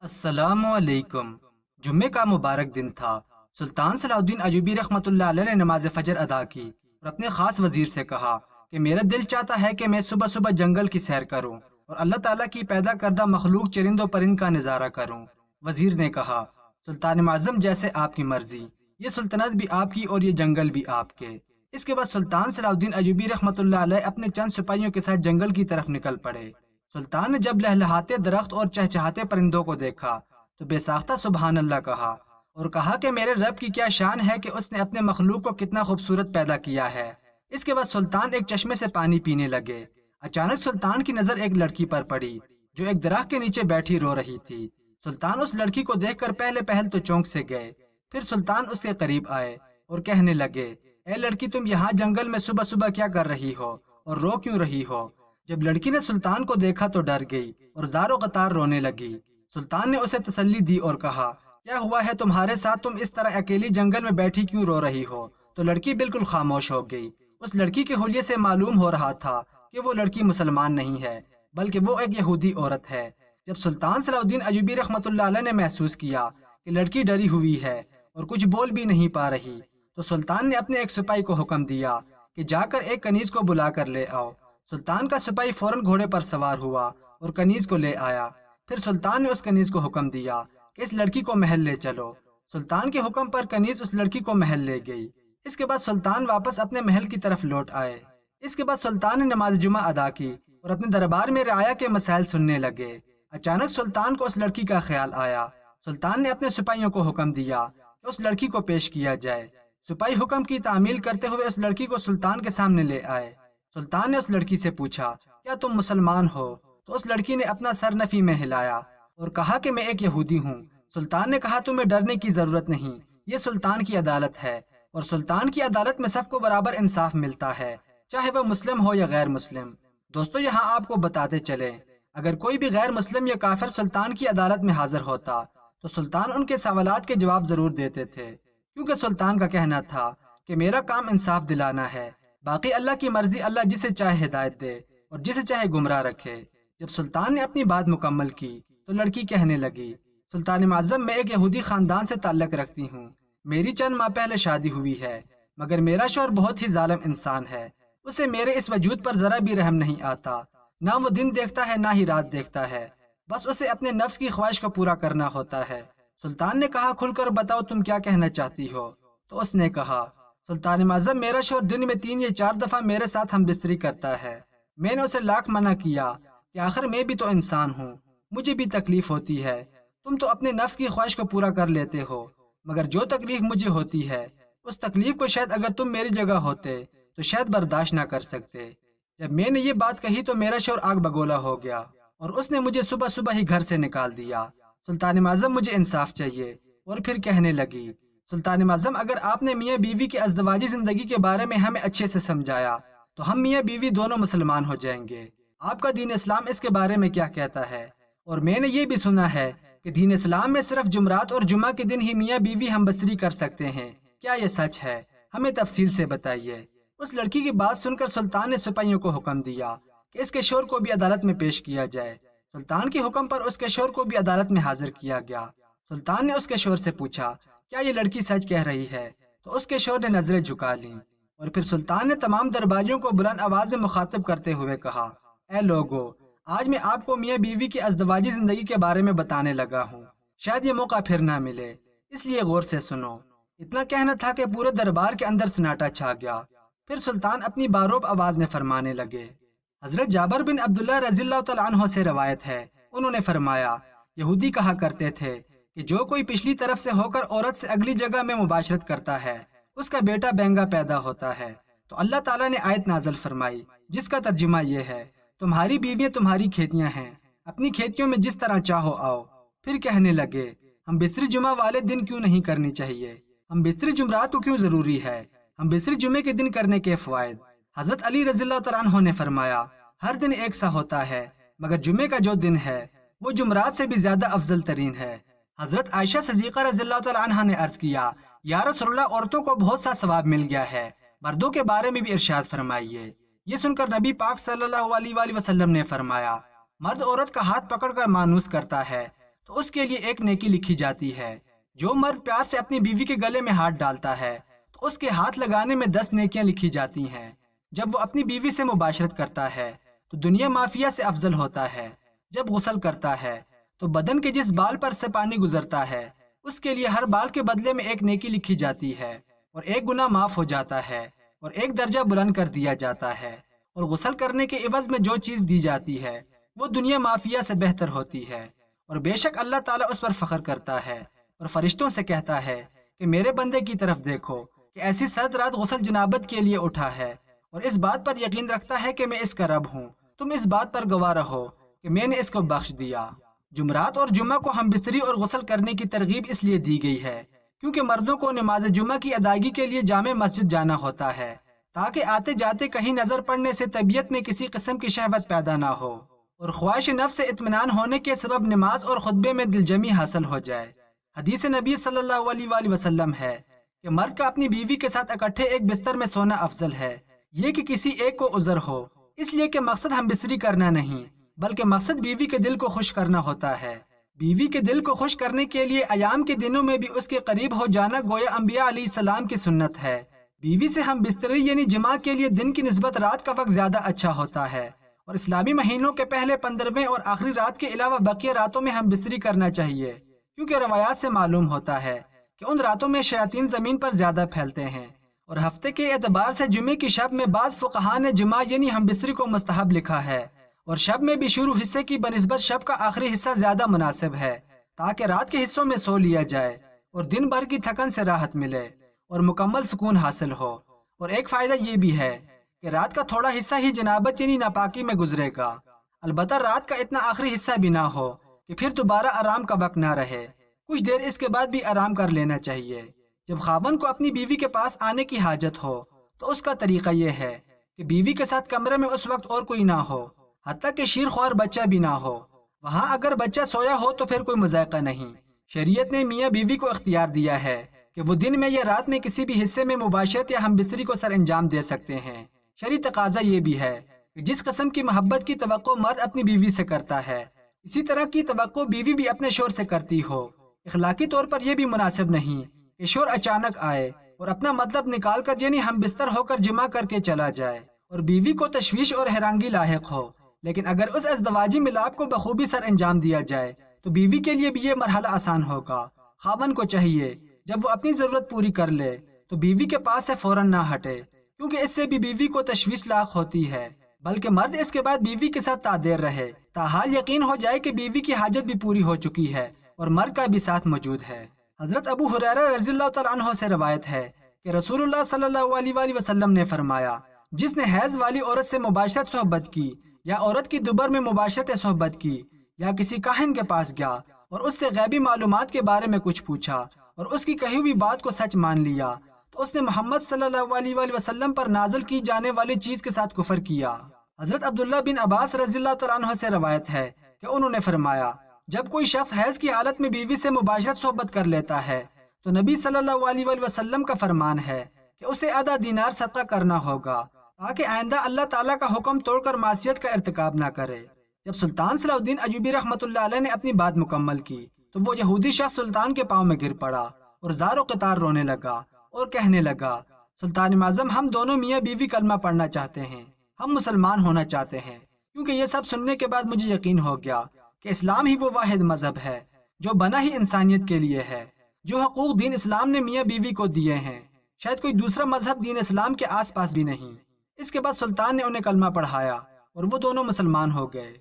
السلام علیکم۔ جمعے کا مبارک دن تھا۔ سلطان صلاح الدین ایوبی رحمۃ اللہ علیہ نے نماز فجر ادا کی اور اپنے خاص وزیر سے کہا کہ میرا دل چاہتا ہے کہ میں صبح صبح جنگل کی سیر کروں اور اللہ تعالیٰ کی پیدا کردہ مخلوق چرند و پرند کا نظارہ کروں۔ وزیر نے کہا، سلطان معظم جیسے آپ کی مرضی، یہ سلطنت بھی آپ کی اور یہ جنگل بھی آپ کے۔ اس کے بعد سلطان صلاح الدین ایوبی رحمۃ اللہ علیہ اپنے چند سپاہیوں کے ساتھ جنگل کی طرف نکل پڑے۔ سلطان نے جب لہلہاتے درخت اور چہچہاتے پرندوں کو دیکھا تو بے ساختہ سبحان اللہ کہا اور کہا کہ میرے رب کی کیا شان ہے کہ اس نے اپنے مخلوق کو کتنا خوبصورت پیدا کیا ہے۔ اس کے بعد سلطان ایک چشمے سے پانی پینے لگے۔ اچانک سلطان کی نظر ایک لڑکی پر پڑی جو ایک درخت کے نیچے بیٹھی رو رہی تھی۔ سلطان اس لڑکی کو دیکھ کر پہل تو چونک سے گئے، پھر سلطان اس کے قریب آئے اور کہنے لگے، اے لڑکی، تم یہاں جنگل میں صبح صبح کیا کر رہی ہو اور رو کیوں رہی ہو؟ جب لڑکی نے سلطان کو دیکھا تو ڈر گئی اور زار و قطار رونے لگی۔ سلطان نے اسے تسلی دی اور کہا، کیا ہوا ہے تمہارے ساتھ؟ تم اس طرح اکیلی جنگل میں بیٹھی کیوں رو رہی ہو؟ تو لڑکی بالکل خاموش ہو گئی۔ اس لڑکی کے حلیے سے معلوم ہو رہا تھا کہ وہ لڑکی مسلمان نہیں ہے بلکہ وہ ایک یہودی عورت ہے۔ جب سلطان صلاح الدین ایوبی رحمۃ اللہ علیہ نے محسوس کیا کہ لڑکی ڈری ہوئی ہے اور کچھ بول بھی نہیں پا رہی تو سلطان نے اپنے ایک سپاہی کو حکم دیا کہ جا کر ایک کنیز کو بلا کر لے آؤ۔ سلطان کا سپاہی فوراً گھوڑے پر سوار ہوا اور کنیز کو لے آیا۔ پھر سلطان نے اس کنیز کو حکم دیا کہ اس لڑکی کو محل لے چلو۔ سلطان کے حکم پر کنیز اس لڑکی کو محل لے گئی۔ اس کے بعد سلطان واپس اپنے محل کی طرف لوٹ آئے۔ اس کے بعد سلطان نے نماز جمعہ ادا کی اور اپنے دربار میں رعایا کے مسائل سننے لگے۔ اچانک سلطان کو اس لڑکی کا خیال آیا۔ سلطان نے اپنے سپاہیوں کو حکم دیا کہ اس لڑکی کو پیش کیا جائے۔ سپاہی حکم کی تعمیل کرتے ہوئے اس لڑکی کو سلطان کے سامنے لے آئے۔ سلطان نے اس لڑکی سے پوچھا، کیا تم مسلمان ہو؟ تو اس لڑکی نے اپنا سر نفی میں ہلایا اور کہا کہ میں ایک یہودی ہوں۔ سلطان نے کہا، تمہیں ڈرنے کی ضرورت نہیں، یہ سلطان کی عدالت ہے اور سلطان کی عدالت میں سب کو برابر انصاف ملتا ہے، چاہے وہ مسلم ہو یا غیر مسلم۔ دوستو، یہاں آپ کو بتاتے چلیں، اگر کوئی بھی غیر مسلم یا کافر سلطان کی عدالت میں حاضر ہوتا تو سلطان ان کے سوالات کے جواب ضرور دیتے تھے، کیونکہ سلطان کا کہنا تھا کہ میرا کام انصاف دلانا ہے، باقی اللہ کی مرضی، اللہ جسے چاہے ہدایت دے اور جسے چاہے گمراہ رکھے۔ جب سلطان نے اپنی بات مکمل کی تو لڑکی کہنے لگی، سلطان معظم، میں ایک یہودی خاندان سے تعلق رکھتی ہوں، میری چند ماہ پہلے شادی ہوئی ہے، مگر میرا شوہر بہت ہی ظالم انسان ہے، اسے میرے اس وجود پر ذرا بھی رحم نہیں آتا، نہ وہ دن دیکھتا ہے نہ ہی رات دیکھتا ہے، بس اسے اپنے نفس کی خواہش کو پورا کرنا ہوتا ہے۔ سلطان نے کہا، کھل کر بتاؤ تم کیا کہنا چاہتی ہو؟ تو اس نے کہا، سلطان معظم، میرا شوہر دن میں 3 یا 4 دفعہ میرے ساتھ ہم بستری کرتا ہے۔ میں نے اسے لاکھ منع کیا کہ آخر میں بھی تو انسان ہوں، مجھے بھی تکلیف ہوتی ہے، تم تو اپنے نفس کی خواہش کو پورا کر لیتے ہو، مگر جو تکلیف مجھے ہوتی ہے اس تکلیف کو شاید اگر تم میری جگہ ہوتے تو شاید برداشت نہ کر سکتے۔ جب میں نے یہ بات کہی تو میرا شوہر آگ بگولا ہو گیا اور اس نے مجھے صبح صبح ہی گھر سے نکال دیا۔ سلطان معظم، مجھے انصاف چاہیے۔ اور پھر کہنے لگی، سلطان معظم، اگر آپ نے میاں بیوی کی ازدواجی زندگی کے بارے میں ہمیں اچھے سے سمجھایا تو ہم میاں بیوی دونوں مسلمان ہو جائیں گے۔ آپ کا دین اسلام اس کے بارے میں کیا کہتا ہے؟ اور میں نے یہ بھی سنا ہے کہ دین اسلام میں صرف جمعرات اور جمعہ کے دن ہی میاں بیوی ہم بستری کر سکتے ہیں، کیا یہ سچ ہے؟ ہمیں تفصیل سے بتائیے۔ اس لڑکی کی بات سن کر سلطان نے سپاہیوں کو حکم دیا کہ اس کے شوہر کو بھی عدالت میں پیش کیا جائے۔ سلطان کے حکم پر اس کے شوہر کو بھی عدالت میں حاضر کیا گیا۔ سلطان نے اس کے شوہر سے پوچھا، کیا یہ لڑکی سچ کہہ رہی ہے؟ تو اس کے شوہر نے نظریں جھکا لیں اور پھر سلطان نے تمام درباریوں کو بلند آواز میں مخاطب کرتے ہوئے کہا، اے لوگو، آج میں آپ کو میاں بیوی کی ازدواجی زندگی کے بارے میں بتانے لگا ہوں، شاید یہ موقع پھر نہ ملے، اس لیے غور سے سنو۔ اتنا کہنا تھا کہ پورے دربار کے اندر سناٹا چھا گیا۔ پھر سلطان اپنی باروب آواز میں فرمانے لگے۔ حضرت جابر بن عبداللہ رضی اللہ تعالیٰ عنہ سے روایت ہے، انہوں نے فرمایا، یہودی کہا کرتے تھے کہ جو کوئی پچھلی طرف سے ہو کر عورت سے اگلی جگہ میں مباشرت کرتا ہے اس کا بیٹا بینگا پیدا ہوتا ہے۔ تو اللہ تعالیٰ نے آیت نازل فرمائی جس کا ترجمہ یہ ہے، تمہاری بیویاں تمہاری کھیتیاں ہیں، اپنی کھیتیوں میں جس طرح چاہو آؤ۔ پھر کہنے لگے، ہم بستری جمعہ والے دن کیوں نہیں کرنی چاہیے؟ ہم بستری جمعرات کو کیوں ضروری ہے؟ ہم بستری جمعے کے دن کرنے کے فوائد؟ حضرت علی رضی اللہ تعالیٰ عنہ نے فرمایا، ہر دن ایک سا ہوتا ہے مگر جمعے کا جو دن ہے وہ جمعرات سے بھی زیادہ افضل ترین ہے۔ حضرت عائشہ صدیقہ رضی اللہ تعالیٰ عنہ نے عرض کیا، یا رسول اللہ، عورتوں کو بہت سا ثواب مل گیا ہے، مردوں کے بارے میں بھی ارشاد فرمائیے۔ یہ سن کر نبی پاک صلی اللہ علیہ وآلہ وسلم نے فرمایا، مرد عورت کا ہاتھ پکڑ کر مانوس کرتا ہے تو اس کے لیے ایک نیکی لکھی جاتی ہے۔ جو مرد پیار سے اپنی بیوی کے گلے میں ہاتھ ڈالتا ہے تو اس کے ہاتھ لگانے میں 10 نیکیاں لکھی جاتی ہیں۔ جب وہ اپنی بیوی سے مباشرت کرتا ہے تو دنیا مافیا سے افضل ہوتا ہے۔ جب غسل کرتا ہے تو بدن کے جس بال پر سے پانی گزرتا ہے اس کے لیے ہر بال کے بدلے میں ایک نیکی لکھی جاتی ہے، اور ایک گناہ معاف ہو جاتا ہے، اور ایک درجہ بلند کر دیا جاتا ہے۔ اور غسل کرنے کے عوض میں جو چیز دی جاتی ہے وہ دنیا مافیا سے بہتر ہوتی ہے۔ اور بے شک اللہ تعالیٰ اس پر فخر کرتا ہے اور فرشتوں سے کہتا ہے کہ میرے بندے کی طرف دیکھو کہ ایسی سرد رات غسل جنابت کے لیے اٹھا ہے، اور اس بات پر یقین رکھتا ہے کہ میں اس کا رب ہوں۔ تم اس بات پر گواہ رہو کہ میں نے اس کو بخش دیا۔ جمعرات اور جمعہ کو ہم بستری اور غسل کرنے کی ترغیب اس لیے دی گئی ہے کیونکہ مردوں کو نماز جمعہ کی ادائیگی کے لیے جامع مسجد جانا ہوتا ہے، تاکہ آتے جاتے کہیں نظر پڑنے سے طبیعت میں کسی قسم کی شہوت پیدا نہ ہو، اور خواہش نفس سے اطمینان ہونے کے سبب نماز اور خطبے میں دل جمی حاصل ہو جائے۔ حدیث نبی صلی اللہ علیہ وآلہ وسلم ہے کہ مرد کا اپنی بیوی کے ساتھ اکٹھے ایک بستر میں سونا افضل ہے، یہ کہ کسی ایک کو عذر ہو، اس لیے کہ مقصد ہم بستری کرنا نہیں بلکہ مقصد بیوی کے دل کو خوش کرنا ہوتا ہے۔ بیوی کے دل کو خوش کرنے کے لیے ایام کے دنوں میں بھی اس کے قریب ہو جانا گویا انبیاء علیہ السلام کی سنت ہے۔ بیوی سے ہم بستری یعنی جماع کے لیے دن کی نسبت رات کا وقت زیادہ اچھا ہوتا ہے، اور اسلامی مہینوں کے پہلے 15ویں اور آخری رات کے علاوہ بقیہ راتوں میں ہم بستری کرنا چاہیے، کیونکہ روایات سے معلوم ہوتا ہے کہ ان راتوں میں شیاطین زمین پر زیادہ پھیلتے ہیں۔ اور ہفتے کے اعتبار سے جمعے کی شب میں بعض فقہاء نے جماع یعنی ہم بستری کو مستحب لکھا ہے، اور شب میں بھی شروع حصے کی بنسبت شب کا آخری حصہ زیادہ مناسب ہے، تاکہ رات کے حصوں میں سو لیا جائے اور دن بھر کی تھکن سے راحت ملے اور مکمل سکون حاصل ہو۔ اور ایک فائدہ یہ بھی ہے کہ رات کا تھوڑا حصہ ہی جنابت یعنی ناپاکی میں گزرے گا، البتہ رات کا اتنا آخری حصہ بھی نہ ہو کہ پھر دوبارہ آرام کا وقت نہ رہے، کچھ دیر اس کے بعد بھی آرام کر لینا چاہیے۔ جب خاوند کو اپنی بیوی کے پاس آنے کی حاجت ہو تو اس کا طریقہ یہ ہے کہ بیوی کے ساتھ کمرے میں اس وقت اور کوئی نہ ہو، حتیٰ کہ شیر خوار بچہ بھی نہ ہو۔ وہاں اگر بچہ سویا ہو تو پھر کوئی مذائقہ نہیں۔ شریعت نے میاں بیوی کو اختیار دیا ہے کہ وہ دن میں یا رات میں کسی بھی حصے میں مباشرت یا ہم بستری کو سر انجام دے سکتے ہیں۔ شرعی تقاضا یہ بھی ہے کہ جس قسم کی محبت کی توقع مرد اپنی بیوی سے کرتا ہے، اسی طرح کی توقع بیوی بھی اپنے شوہر سے کرتی ہو۔ اخلاقی طور پر یہ بھی مناسب نہیں کہ شوہر اچانک آئے اور اپنا مطلب نکال کر یعنی ہم بستر ہو کر جمع کر کے چلا جائے اور بیوی کو تشویش اور حیرانگی لاحق ہو۔ لیکن اگر اس ازدواجی ملاپ کو بخوبی سر انجام دیا جائے تو بیوی کے لیے بھی یہ مرحلہ آسان ہوگا۔ خاوند کو چاہیے جب وہ اپنی ضرورت پوری کر لے تو بیوی کے پاس سے فوراً نہ ہٹے، کیونکہ اس سے بھی بیوی کو تشویش لاحق ہوتی ہے، بلکہ مرد اس کے بعد بیوی کے ساتھ تعدیر رہے تاحال یقین ہو جائے کہ بیوی کی حاجت بھی پوری ہو چکی ہے اور مرد کا بھی ساتھ موجود ہے۔ حضرت ابو ہریرہ رضی اللہ تعالیٰ عنہ سے روایت ہے کہ رسول اللہ صلی اللہ علیہ وآلہ وسلم نے فرمایا، جس نے حیض والی عورت سے مباشرت صحبت کی یا عورت کی دوبر میں مباشرت صحبت کی یا کسی کاہن کے پاس گیا اور اس سے غیبی معلومات کے بارے میں کچھ پوچھا اور اس کی کہی ہوئی بات کو سچ مان لیا تو اس نے محمد صلی اللہ علیہ وآلہ وسلم پر نازل کی جانے والی چیز کے ساتھ کفر کیا۔ حضرت عبداللہ بن عباس رضی اللہ تعالیٰ عنہ سے روایت ہے کہ انہوں نے فرمایا، جب کوئی شخص حیض کی حالت میں بیوی سے مباشرت صحبت کر لیتا ہے تو نبی صلی اللہ علیہ وآلہ وسلم کا فرمان ہے کہ اسے آدھا دینار صدقہ کرنا ہوگا تاکہ آئندہ اللہ تعالیٰ کا حکم توڑ کر معصیت کا ارتکاب نہ کرے۔ جب سلطان صلاح الدین ایوبی رحمۃ اللہ علیہ نے اپنی بات مکمل کی تو وہ یہودی شخص سلطان کے پاؤں میں گر پڑا اور زار و قطار رونے لگا اور کہنے لگا، سلطان معظم، ہم دونوں میاں بیوی کلمہ پڑھنا چاہتے ہیں، ہم مسلمان ہونا چاہتے ہیں، کیونکہ یہ سب سننے کے بعد مجھے یقین ہو گیا کہ اسلام ہی وہ واحد مذہب ہے جو بنا ہی انسانیت کے لیے ہے، جو حقوق دین اسلام نے میاں بیوی کو دیے ہیں، شاید کوئی دوسرا مذہب دین اسلام کے آس پاس بھی نہیں۔ اس کے بعد سلطان نے انہیں کلمہ پڑھایا اور وہ دونوں مسلمان ہو گئے۔